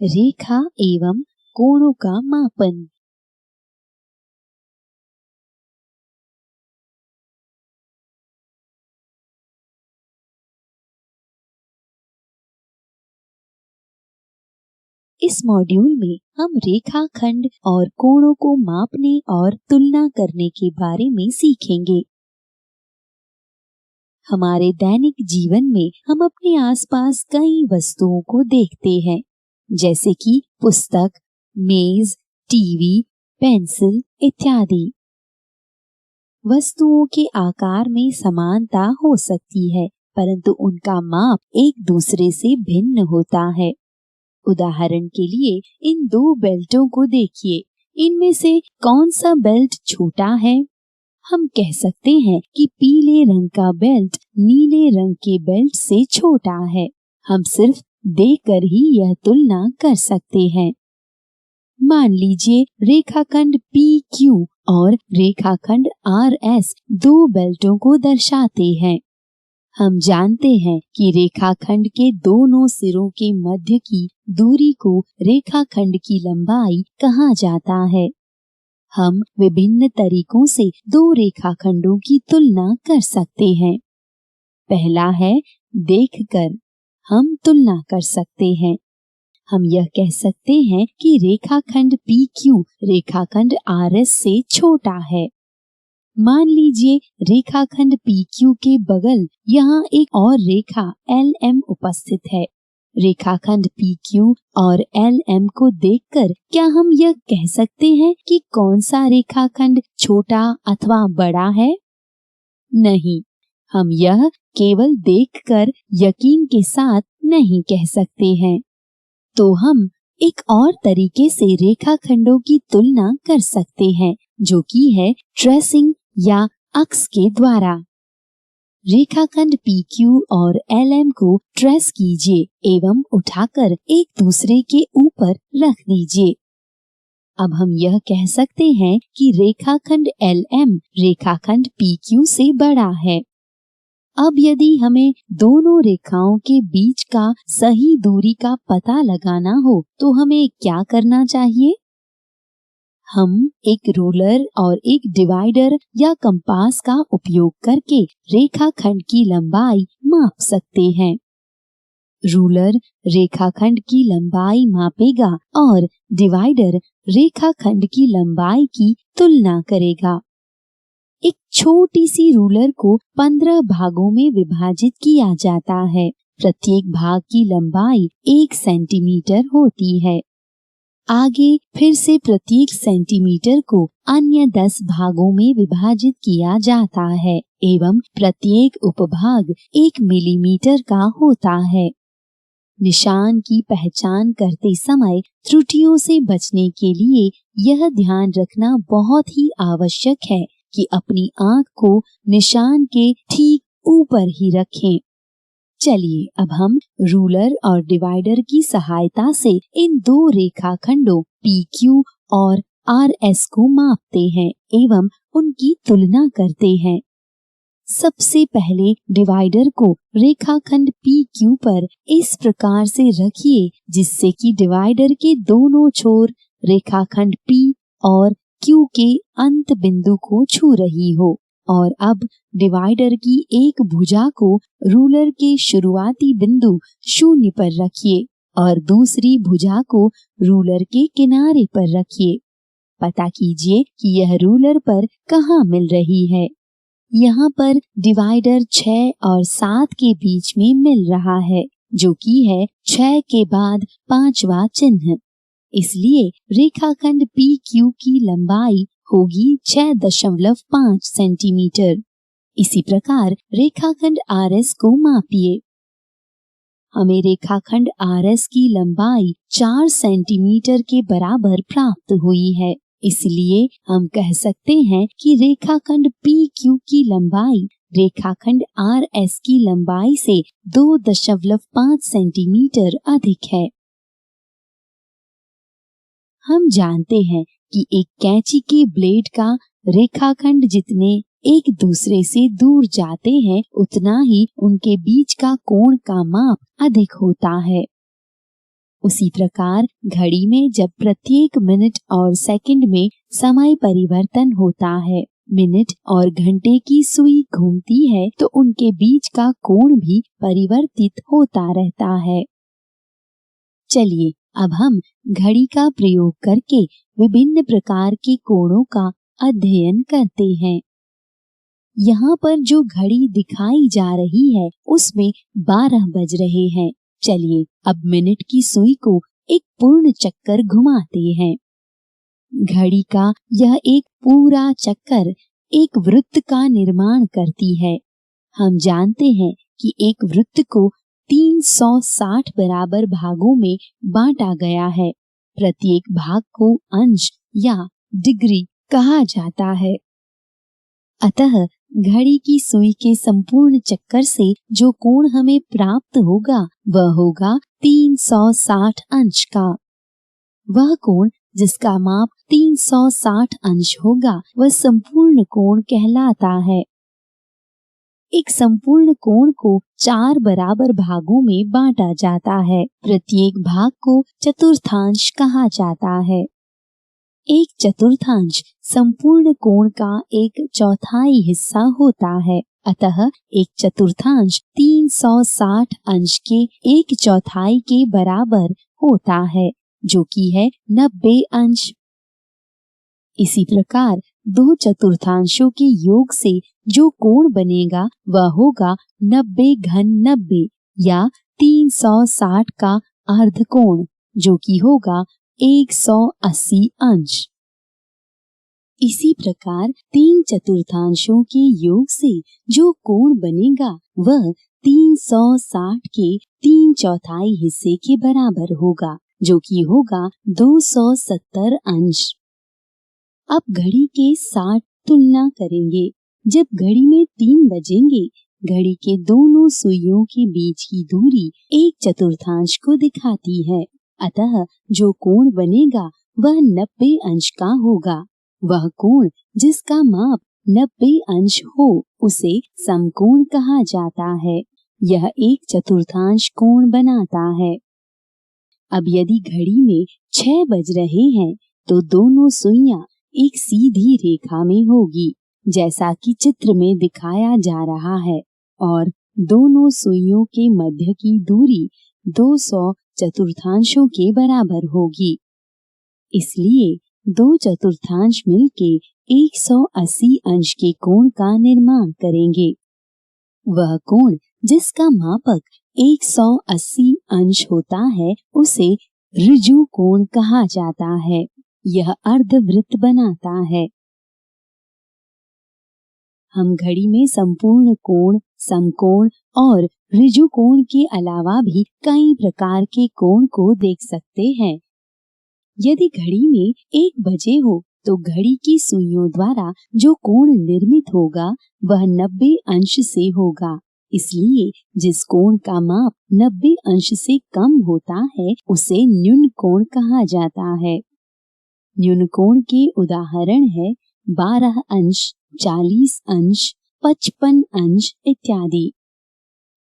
रेखा एवं कोणों का मापन। इस मॉड्यूल में हम रेखाखंड और कोणों को मापने और तुलना करने के बारे में सीखेंगे। हमारे दैनिक जीवन में हम अपने आसपास कई वस्तुओं को देखते हैं, जैसे कि पुस्तक, मेज, टीवी, पेंसिल इत्यादि। वस्तुओं के आकार में समानता हो सकती है, परंतु उनका माप एक दूसरे से भिन्न होता है। उदाहरण के लिए इन दो बेल्टों को देखिए। इनमें से कौन सा बेल्ट छोटा है? हम कह सकते हैं कि पीले रंग का बेल्ट नीले रंग के बेल्ट से छोटा है। हम सिर्फ देखकर ही यह तुलना कर सकते हैं। मान लीजिए रेखाखंड PQ और रेखाखंड RS दो बेल्टों को दर्शाते हैं। हम जानते हैं कि रेखाखंड के दोनों सिरों के मध्य की दूरी को रेखाखंड की लंबाई कहा जाता है। हम विभिन्न तरीकों से दो रेखाखंडों की तुलना कर सकते हैं। पहला है देखकर हम तुलना कर सकते हैं। हम यह कह सकते हैं कि रेखाखंड PQ रेखाखंड RS से छोटा है। मान लीजिए रेखाखंड PQ के बगल यहाँ एक और रेखा LM उपस्थित है। रेखाखंड PQ और LM को देखकर क्या हम यह कह सकते हैं कि कौन सा रेखाखंड छोटा अथवा बड़ा है? नहीं, हम यह केवल देखकर यकीन के साथ नहीं कह सकते हैं। तो हम एक और तरीके से रेखाखंडों की तुलना कर सकते हैं, जो कि है ट्रेसिंग या अक्स के द्वारा। रेखाखंड PQ और LM को ट्रेस कीजिए एवं उठाकर एक दूसरे के ऊपर रख दीजिए। अब हम यह कह सकते हैं कि रेखाखंड LM रेखाखंड PQ से बड़ा है। अब यदि हमें दोनों रेखाओं के बीच का सही दूरी का पता लगाना हो तो हमें क्या करना चाहिए? हम एक रूलर और एक डिवाइडर या कंपास का उपयोग करके रेखाखंड की लंबाई माप सकते हैं। रूलर रेखाखंड की लंबाई मापेगा और डिवाइडर रेखाखंड की लंबाई की तुलना करेगा। एक छोटी सी रूलर को 15 भागों में विभाजित किया जाता है। प्रत्येक भाग की लंबाई 1 सेंटीमीटर होती है। आगे फिर से प्रत्येक सेंटीमीटर को अन्य 10 भागों में विभाजित किया जाता है एवं प्रत्येक उपभाग 1 मिलीमीटर का होता है। निशान की पहचान करते समय त्रुटियों से बचने के लिए यह ध्यान रखना बहुत ही आवश्यक है कि अपनी आंख को निशान के ठीक ऊपर ही रखें। चलिए अब हम रूलर और डिवाइडर की सहायता से इन दो रेखाखंडों PQ और RS को मापते हैं एवं उनकी तुलना करते हैं। सबसे पहले डिवाइडर को रेखाखंड PQ पर इस प्रकार से रखिए जिससे कि डिवाइडर के दोनों छोर रेखाखंड P और Q के अंत बिंदु को छू रही हो। और अब डिवाइडर की एक भुजा को रूलर के शुरुआती बिंदु 0 पर रखिए और दूसरी भुजा को रूलर के किनारे पर रखिए। पता कीजिए कि यह रूलर पर कहाँ मिल रही है। यहाँ पर डिवाइडर 6 और 7 के बीच में मिल रहा है, जो कि है 6 के बाद 5वां चिन्ह। इसलिए रेखाखंड PQ की लंबाई होगी 6.5 सेंटीमीटर। इसी प्रकार रेखाखंड RS को मापिए। हमें रेखाखंड RS की लंबाई 4 सेंटीमीटर के बराबर प्राप्त हुई है। इसलिए हम कह सकते हैं कि रेखाखंड PQ की लंबाई रेखाखंड RS की लंबाई से 2.5 सेंटीमीटर अधिक है। हम जानते हैं कि एक कैंची के ब्लेड का रेखाखंड जितने एक दूसरे से दूर जाते हैं उतना ही उनके बीच का कोण का माप अधिक होता है। उसी प्रकार घड़ी में जब प्रत्येक मिनट और सेकंड में समय परिवर्तन होता है, मिनट और घंटे की सुई घूमती है, तो उनके बीच का कोण भी परिवर्तित होता रहता है। चलिए अब हम घड़ी का प्रयोग करके विभिन्न प्रकार के कोणों का अध्ययन करते हैं। यहाँ पर जो घड़ी दिखाई जा रही है उसमें 12 बज रहे हैं। चलिए अब मिनट की सुई को एक पूर्ण चक्कर घुमाते हैं। घड़ी का यह एक पूरा चक्कर एक वृत्त का निर्माण करती है। हम जानते हैं कि एक वृत्त को 360 बराबर भागों में बांटा गया है। प्रत्येक भाग को अंश या डिग्री कहा जाता है। अतः घड़ी की सुई के संपूर्ण चक्कर से जो कोण हमें प्राप्त होगा वह होगा 360 अंश का। वह कोण जिसका माप 360 अंश होगा वह संपूर्ण कोण कहलाता है। एक संपूर्ण कोण को 4 बराबर भागों में बांटा जाता है। प्रत्येक भाग को चतुर्थांश कहा जाता है। एक चतुर्थांश संपूर्ण कोण का 1/4 हिस्सा होता है। अतः एक चतुर्थांश 360 अंश के 1/4 के बराबर होता है, जो कि है 90 अंश। इसी प्रकार 2 चतुर्थांशों के योग से जो कोण बनेगा वह होगा 90 घन 90 या 360 का अर्ध कोण, जो कि होगा 180 अंश। इसी प्रकार 3 चतुर्थांशों के योग से जो कोण बनेगा वह 360 के 3/4 हिस्से के बराबर होगा, जो कि होगा 270 अंश। अब घड़ी के साथ तुलना करेंगे। जब घड़ी में 3 बजेंगे, घड़ी के दोनों सुइयों के बीच की दूरी 1/4 को दिखाती है। अतः जो कोण बनेगा वह 90 अंश का होगा। वह कोण जिसका माप 90 अंश हो उसे समकोण कहा जाता है। यह 1/4 कोण बनाता है। अब यदि घड़ी में 6 बज रहे हैं तो दोनों सुइयां एक सीधी रेखा में होगी, जैसा कि चित्र में दिखाया जा रहा है, और दोनों सुइयों के मध्य की दूरी 200 चतुर्थांशों के बराबर होगी। इसलिए 2 चतुर्थांश मिलके 180 अंश के कोण का निर्माण करेंगे। वह कोण जिसका मापक 180 अंश होता है उसे ऋजु कोण कहा जाता है। यह अर्धवृत्त बनाता है। हम घड़ी में संपूर्ण कोण, समकोण और ऋजु कोण के अलावा भी कई प्रकार के कोण को देख सकते हैं। यदि घड़ी में 1 बजे हो तो घड़ी की सुइयों द्वारा जो कोण निर्मित होगा वह 90 अंश से होगा। इसलिए जिस कोण का माप 90 अंश से कम होता है उसे न्यून कोण कहा जाता है। न्यून कोण के उदाहरण है 12 अंश, 40 अंश, 55 अंश इत्यादि।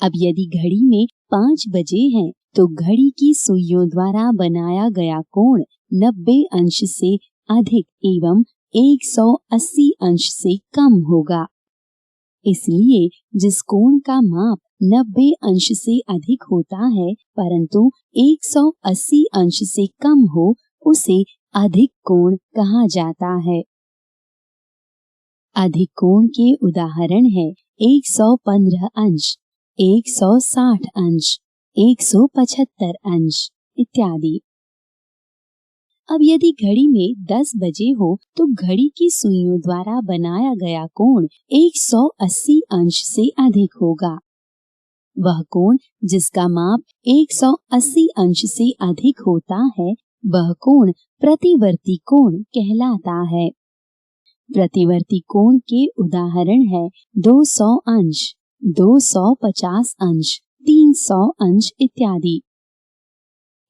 अब यदि घड़ी में 5 बजे हैं तो घड़ी की सुइयों द्वारा बनाया गया कोण 90 अंश से अधिक एवं 180 अंश से कम होगा। इसलिए जिस कोण का माप 90 अंश से अधिक होता है परंतु 180 अंश से कम हो उसे अधिक कोण कहा जाता है। अधिक कोण के उदाहरण है 115 अंश, 160 अंश, 175 अंश इत्यादि। अब यदि घड़ी में 10 बजे हो तो घड़ी की सुइयों द्वारा बनाया गया कोण 180 अंश से अधिक होगा। वह कोण जिसका माप 180 अंश से अधिक होता है वह कोण प्रतिवर्ती कोण कहलाता है। प्रतिवर्ती कोण के उदाहरण है 200 अंश, 250 अंश, 300 अंश इत्यादि।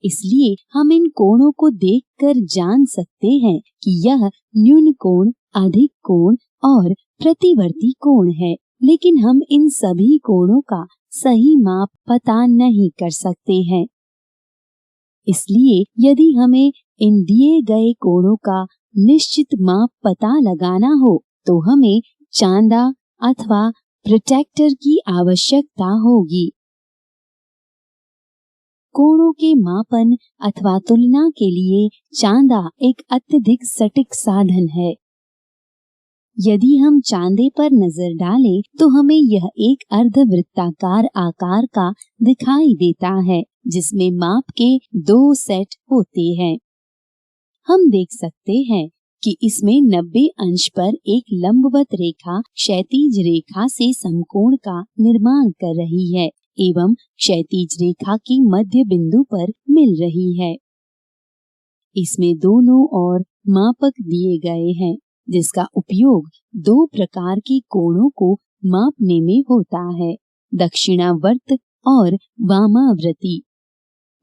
इसलिए हम इन कोणों को देखकर जान सकते हैं कि यह न्यून कोण, अधिक कोण और प्रतिवर्ती कोण है, लेकिन हम इन सभी कोणों का सही माप पता नहीं कर सकते हैं। इसलिए यदि हमें इन दिए गए कोणों का निश्चित माप पता लगाना हो तो हमें चांदा अथवा प्रोट्रैक्टर की आवश्यकता होगी। कोणों के मापन अथवा तुलना के लिए चांदा एक अत्यधिक सटीक साधन है। यदि हम चांदे पर नजर डालें तो हमें यह एक अर्धवृत्ताकार आकार का दिखाई देता है जिसमें माप के 2 सेट होते हैं। हम देख सकते हैं कि इसमें 90 अंश पर एक लंबवत रेखा क्षैतिज रेखा से समकोण का निर्माण कर रही है एवं क्षैतिज रेखा के मध्य बिंदु पर मिल रही है। इसमें दोनों ओर मापक दिए गए हैं जिसका उपयोग 2 प्रकार के कोणों को मापने में होता है, दक्षिणावर्त और वामावर्ती।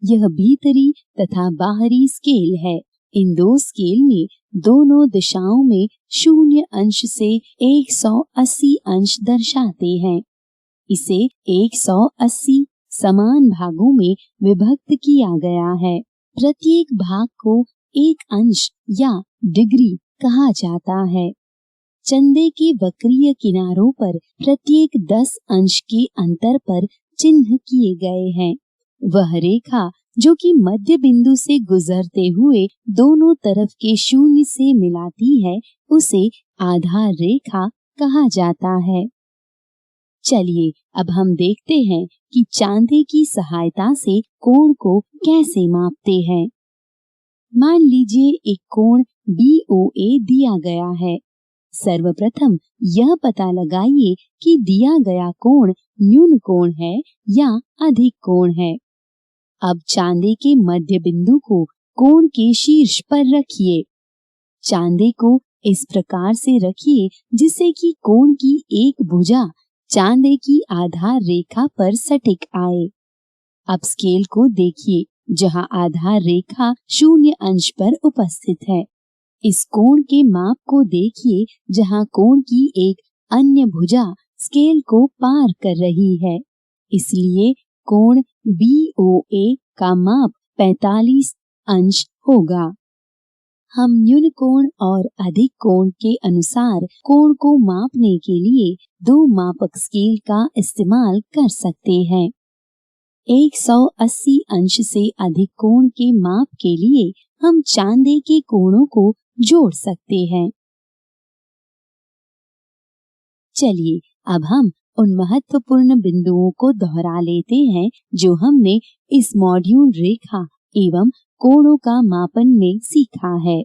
यह भीतरी तथा बाहरी स्केल है। इन 2 स्केल में दोनों दिशाओं में 0 अंश से 180 अंश दर्शाते हैं। इसे 180 समान भागों में विभक्त किया गया है। प्रत्येक भाग को 1 अंश या डिग्री कहा जाता है। चंदे के वक्रीय किनारों पर प्रत्येक 10 अंश के अंतर पर चिन्ह किए गए हैं। वह रेखा जो कि मध्य बिंदु से गुजरते हुए दोनों तरफ के 0 से मिलाती है उसे आधार रेखा कहा जाता है। चलिए अब हम देखते हैं कि चांदे की सहायता से कोण को कैसे मापते हैं। मान लीजिए एक कोण BOA दिया गया है। सर्वप्रथम यह पता लगाइए कि दिया गया कोण न्यून कोण है या अधिक कोण है। अब चांदे के मध्य बिंदु को कोण के शीर्ष पर रखिए। चांदे को इस प्रकार से रखिए जिससे कि कोण की एक भुजा चांदे की आधार रेखा पर सटीक आए। अब स्केल को देखिए जहां आधार रेखा 0 अंश पर उपस्थित है। इस कोण के माप को देखिए जहां कोण की एक अन्य भुजा स्केल को पार कर रही है। इसलिए कोण BOA का माप 45 अंश होगा। हम न्यून कोण और अधिक कोण के अनुसार कोण को मापने के लिए 2 मापक स्केल का इस्तेमाल कर सकते हैं। 180 अंश से अधिक कोण के माप के लिए हम चांदे के कोणों को जोड़ सकते हैं। चलिए अब हम उन महत्वपूर्ण बिंदुओं को दोहरा लेते हैं जो हमने इस मॉड्यूल रेखा एवं कोणों का मापन में सीखा है।